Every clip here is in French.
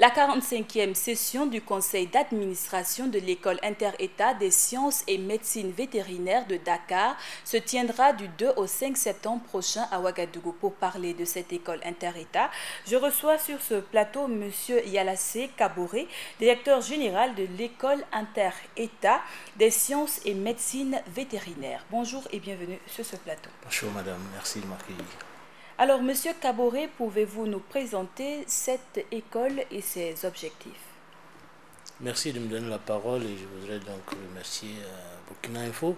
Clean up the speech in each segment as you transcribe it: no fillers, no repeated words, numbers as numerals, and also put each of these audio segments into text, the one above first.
La 45e session du conseil d'administration de l'école inter-État des sciences et médecine vétérinaire de Dakar se tiendra du 2 au 5 septembre prochain à Ouagadougou. Pour parler de cette école inter-État, je reçois sur ce plateau M. Yalassé Kaboré, directeur général de l'école inter-État des sciences et médecine vétérinaire. Bonjour et bienvenue sur ce plateau. Bonjour madame, merci de m'accueillir. Alors, Monsieur Kaboré, pouvez-vous nous présenter cette école et ses objectifs? Merci de me donner la parole et je voudrais donc remercier Burkina Info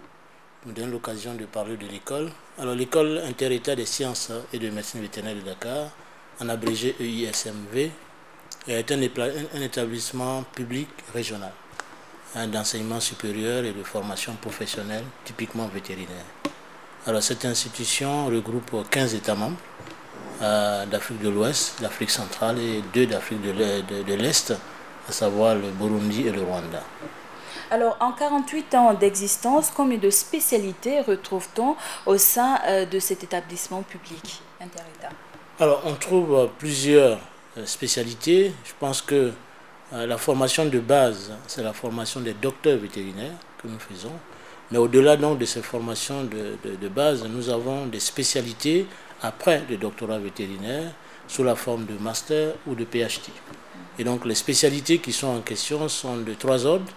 de me donner l'occasion de parler de l'école. Alors, l'école inter-État des sciences et de médecine vétérinaire de Dakar, en abrégé EISMV, est un établissement public régional d'enseignement supérieur et de formation professionnelle typiquement vétérinaire. Alors, cette institution regroupe 15 États membres d'Afrique de l'Ouest, d'Afrique centrale et 2 d'Afrique de l'Est, à savoir le Burundi et le Rwanda. Alors, en 48 ans d'existence, combien de spécialités retrouve-t-on au sein de cet établissement public inter-État? Alors, on trouve plusieurs spécialités. Je pense que la formation de base, c'est la formation des docteurs vétérinaires que nous faisons. Mais au-delà donc de ces formations de base, nous avons des spécialités après le doctorat vétérinaire sous la forme de master ou de PhD. Et donc les spécialités qui sont en question sont de 3 ordres.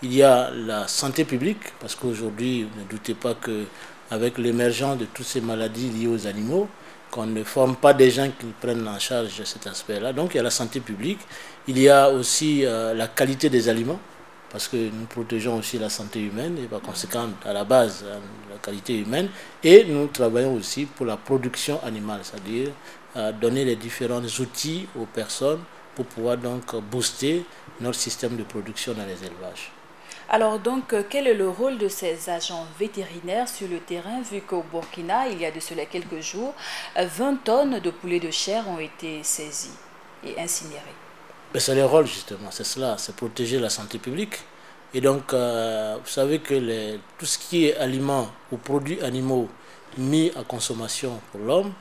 Il y a la santé publique, parce qu'aujourd'hui, ne doutez pas qu'avec l'émergence de toutes ces maladies liées aux animaux, qu'on ne forme pas des gens qui prennent en charge cet aspect-là. Donc il y a la santé publique. Il y a aussi la qualité des aliments, parce que nous protégeons aussi la santé humaine et par conséquent, à la base, la qualité humaine. Et nous travaillons aussi pour la production animale, c'est-à-dire donner les différents outils aux personnes pour pouvoir donc booster notre système de production dans les élevages. Alors donc, quel est le rôle de ces agents vétérinaires sur le terrain, vu qu'au Burkina, il y a de cela quelques jours, 20 tonnes de poulets de chair ont été saisies et incinérées? C'est le rôle justement, c'est cela, c'est protéger la santé publique. Et donc, vous savez que tout ce qui est aliments ou produits animaux mis à consommation pour l'homme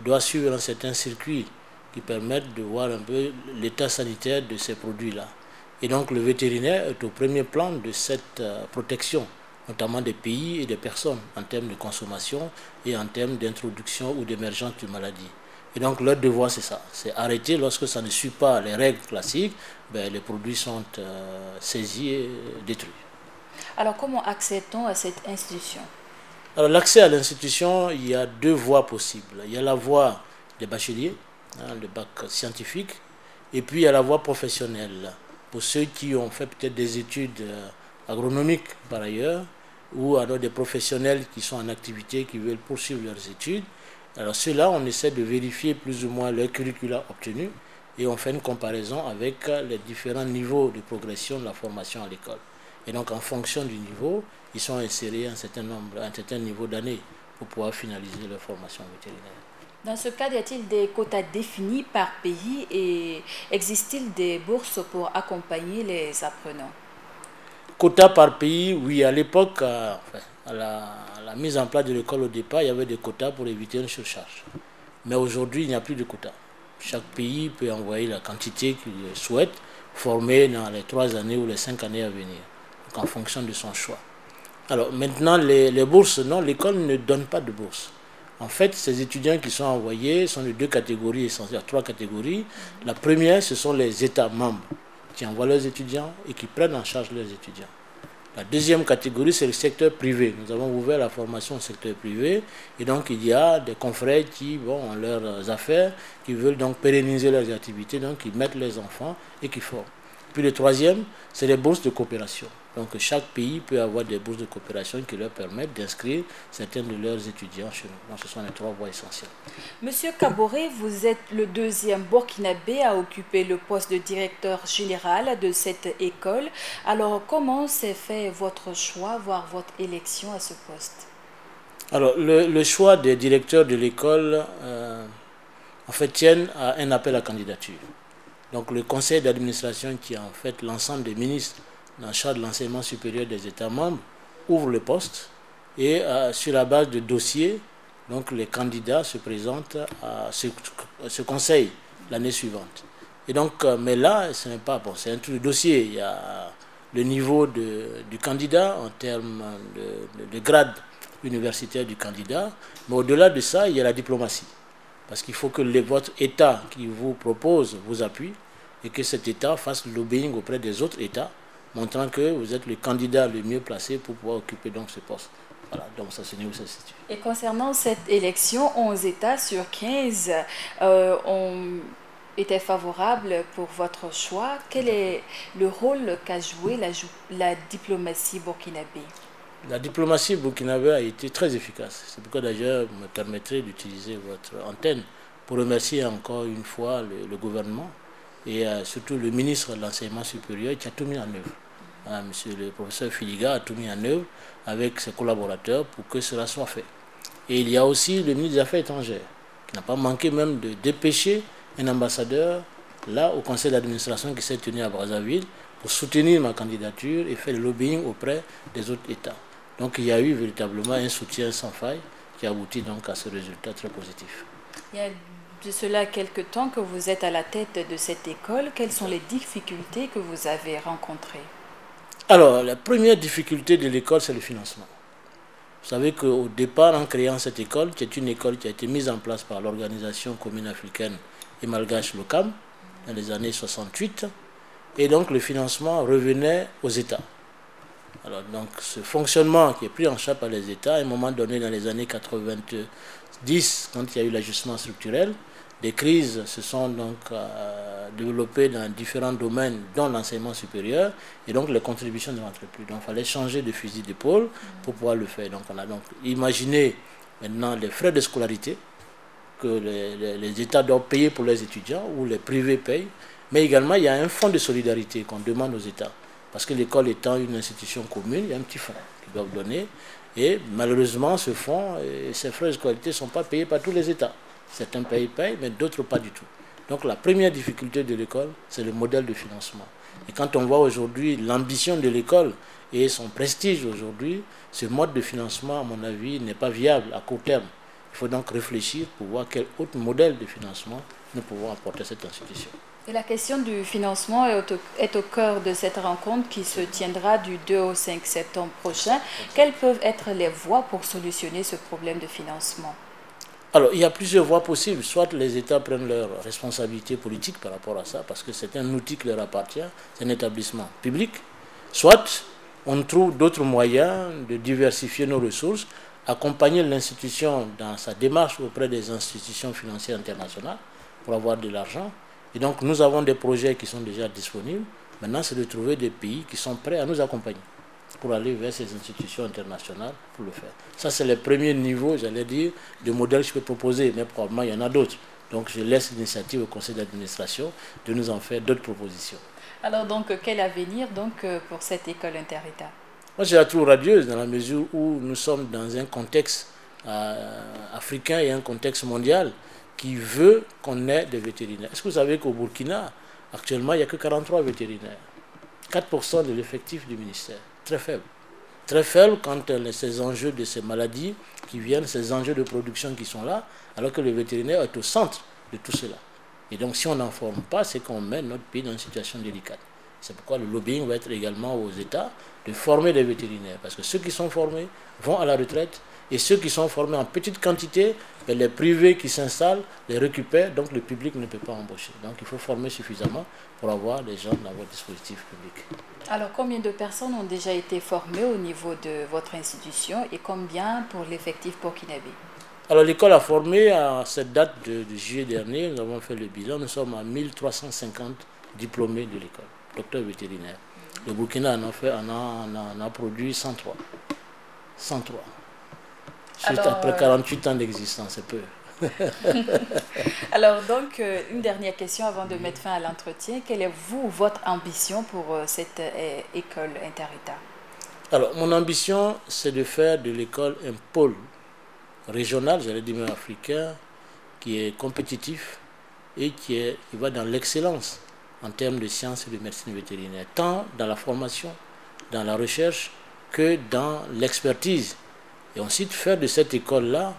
doit suivre un certain circuit qui permettent de voir un peu l'état sanitaire de ces produits-là. Et donc le vétérinaire est au premier plan de cette protection, notamment des pays et des personnes en termes de consommation et en termes d'introduction ou d'émergence de maladies. Et donc leur devoir c'est ça, c'est arrêter lorsque ça ne suit pas les règles classiques, les produits sont saisis et détruits. Alors comment accède-t-on à cette institution? Alors l'accès à l'institution, il y a 2 voies possibles. Il y a la voie des bacheliers, le bac scientifique, et puis il y a la voie professionnelle. Pour ceux qui ont fait peut-être des études agronomiques par ailleurs, ou alors des professionnels qui sont en activité, qui veulent poursuivre leurs études. Alors ceux-là, on essaie de vérifier plus ou moins leur curricula obtenu et on fait une comparaison avec les différents niveaux de progression de la formation à l'école. Et donc en fonction du niveau, ils sont insérés à un certain niveau d'années pour pouvoir finaliser leur formation vétérinaire. Dans ce cas, y a-t-il des quotas définis par pays et existe-t-il des bourses pour accompagner les apprenants? Quotas par pays, oui. À l'époque, à la mise en place de l'école au départ, il y avait des quotas pour éviter une surcharge. Mais aujourd'hui, il n'y a plus de quotas. Chaque pays peut envoyer la quantité qu'il souhaite, former dans les 3 années ou les 5 années à venir, donc en fonction de son choix. Alors maintenant, les bourses, non, l'école ne donne pas de bourses. En fait, ces étudiants qui sont envoyés sont de 2 catégories essentielles, 3 catégories. La première, ce sont les États membres qui envoient leurs étudiants et qui prennent en charge leurs étudiants. La deuxième catégorie, c'est le secteur privé. Nous avons ouvert la formation au secteur privé et donc il y a des confrères qui ont leurs affaires, qui veulent donc pérenniser leurs activités, donc ils mettent les enfants et qui forment. Puis le troisième, c'est les bourses de coopération. Donc chaque pays peut avoir des bourses de coopération qui leur permettent d'inscrire certains de leurs étudiants chez nous. Donc ce sont les 3 voies essentielles. Monsieur Kaboré, vous êtes le 2e Burkinabé à occuper le poste de directeur général de cette école. Alors comment s'est fait votre choix, voire votre élection à ce poste? Alors le choix des directeurs de l'école en fait tient à un appel à candidature. Donc le conseil d'administration qui est en fait l'ensemble des ministres en charge de l'enseignement supérieur des États membres ouvre le poste et sur la base de dossiers, donc les candidats se présentent à ce conseil l'année suivante. Et donc, mais là, ce n'est pas bon, c'est un truc de dossier. Il y a le niveau du candidat en termes de grade universitaire du candidat, mais au-delà de ça, il y a la diplomatie. Parce qu'il faut que votre État qui vous propose vous appuie et que cet État fasse le lobbying auprès des autres États, montrant que vous êtes le candidat le mieux placé pour pouvoir occuper donc ce poste. Voilà, donc ça c'est où ça se situe. Et concernant cette élection, 11 États sur 15 ont été favorables pour votre choix. Quel est le rôle qu'a joué la diplomatie burkinabé? La diplomatie burkinabé a été très efficace. C'est pourquoi d'ailleurs vous me permettrez d'utiliser votre antenne pour remercier encore une fois le gouvernement et surtout le ministre de l'Enseignement supérieur qui a tout mis en œuvre. Monsieur le professeur Filiga a tout mis en œuvre avec ses collaborateurs pour que cela soit fait. Et il y a aussi le ministre des Affaires étrangères qui n'a pas manqué même de dépêcher un ambassadeur là au conseil d'administration qui s'est tenu à Brazzaville pour soutenir ma candidature et faire le lobbying auprès des autres États. Donc il y a eu véritablement un soutien sans faille qui aboutit donc à ce résultat très positif. Il y a de cela quelque temps que vous êtes à la tête de cette école. Quelles sont les difficultés que vous avez rencontrées? Alors, la première difficulté de l'école, c'est le financement. Vous savez qu'au départ, en créant cette école, qui est une école qui a été mise en place par l'Organisation commune africaine et malgache l'OCAM dans les années 68, et donc le financement revenait aux États. Alors, donc, ce fonctionnement qui est pris en charge par les États, à un moment donné, dans les années 90, quand il y a eu l'ajustement structurel, des crises se sont donc développées dans différents domaines, dont l'enseignement supérieur, et donc les contributions ne rentraient plus. Donc il fallait changer de fusil d'épaule pour pouvoir le faire. Donc on a donc imaginé maintenant les frais de scolarité que les États doivent payer pour les étudiants, ou les privés payent, mais également il y a un fonds de solidarité qu'on demande aux États. Parce que l'école étant une institution commune, il y a un petit fonds qu'ils doivent donner, et malheureusement ce fonds et ces frais de scolarité ne sont pas payés par tous les États. Certains pays payent, mais d'autres pas du tout. Donc la première difficulté de l'école, c'est le modèle de financement. Et quand on voit aujourd'hui l'ambition de l'école et son prestige aujourd'hui, ce mode de financement, à mon avis, n'est pas viable à court terme. Il faut donc réfléchir pour voir quel autre modèle de financement nous pouvons apporter à cette institution. Et la question du financement est au cœur de cette rencontre qui se tiendra du 2 au 5 septembre prochain. Quelles peuvent être les voies pour solutionner ce problème de financement? Alors, il y a plusieurs voies possibles. Soit les États prennent leurs responsabilités politiques par rapport à ça, parce que c'est un outil qui leur appartient, c'est un établissement public. Soit on trouve d'autres moyens de diversifier nos ressources, accompagner l'institution dans sa démarche auprès des institutions financières internationales pour avoir de l'argent. Et donc, nous avons des projets qui sont déjà disponibles. Maintenant, c'est de trouver des pays qui sont prêts à nous accompagner pour aller vers ces institutions internationales pour le faire. Ça, c'est le premier niveau, j'allais dire, de modèle que je peux proposer, mais probablement il y en a d'autres. Donc, je laisse l'initiative au conseil d'administration de nous en faire d'autres propositions. Alors, donc, quel avenir donc, pour cette école inter-État? Moi, je la trouve radieuse dans la mesure où nous sommes dans un contexte africain et un contexte mondial qui veut qu'on ait des vétérinaires. Est-ce que vous savez qu'au Burkina, actuellement, il n'y a que 43 vétérinaires, 4% de l'effectif du ministère. Très faible. Très faible quand ces enjeux de ces maladies qui viennent, ces enjeux de production qui sont là, alors que le vétérinaire est au centre de tout cela. Et donc si on n'en forme pas, c'est qu'on met notre pays dans une situation délicate. C'est pourquoi le lobbying va être également aux États de former des vétérinaires. Parce que ceux qui sont formés vont à la retraite, et ceux qui sont formés en petite quantité, les privés qui s'installent les récupèrent, donc le public ne peut pas embaucher. Donc il faut former suffisamment pour avoir des gens dans votre dispositif public. Alors combien de personnes ont déjà été formées au niveau de votre institution et combien pour l'effectif burkinabé? Alors l'école a formé à cette date de juillet dernier, nous avons fait le bilan, nous sommes à 1350 diplômés de l'école, docteurs vétérinaires. Le Burkina en a produit 103. 103. Alors, après 48 ans d'existence, c'est peu. Alors donc, une dernière question avant de mettre fin à l'entretien. Quelle est votre ambition pour cette école inter-État? Alors, mon ambition, c'est de faire de l'école un pôle régional, j'allais dire même africain, qui est compétitif et qui va dans l'excellence en termes de sciences et de médecine vétérinaire, tant dans la formation, dans la recherche, que dans l'expertise. Et ensuite, faire de cette école-là,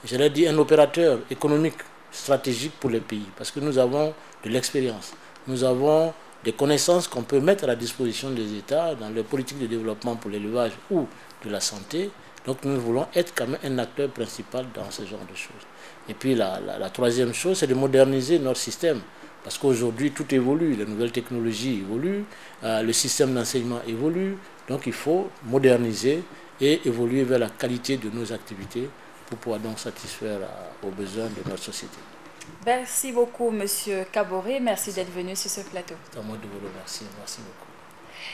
j'allais dire, un opérateur économique stratégique pour les pays, parce que nous avons de l'expérience. nous avons des connaissances qu'on peut mettre à la disposition des États dans les politiques de développement pour l'élevage ou de la santé. Donc nous voulons être quand même un acteur principal dans ce genre de choses. Et puis la troisième chose, c'est de moderniser notre système. Parce qu'aujourd'hui, tout évolue, les nouvelles technologies évoluent, le système d'enseignement évolue. Donc il faut moderniser et évoluer vers la qualité de nos activités pour pouvoir donc satisfaire aux besoins de notre société. Merci beaucoup, Monsieur Kaboré. Merci d'être venu sur ce plateau. C'est à moi de vous remercier. Merci beaucoup.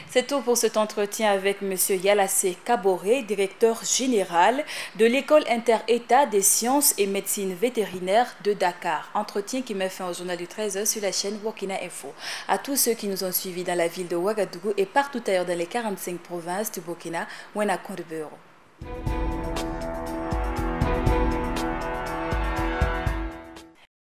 C'est tout pour cet entretien avec Monsieur Yalassé Kaboré, directeur général de l'École inter-État des sciences et médecine vétérinaire de Dakar. Entretien qui met fin au journal du 13h sur la chaîne Burkina Info. À tous ceux qui nous ont suivis dans la ville de Ouagadougou et partout ailleurs dans les 45 provinces du Burkina, Wena Kondebero.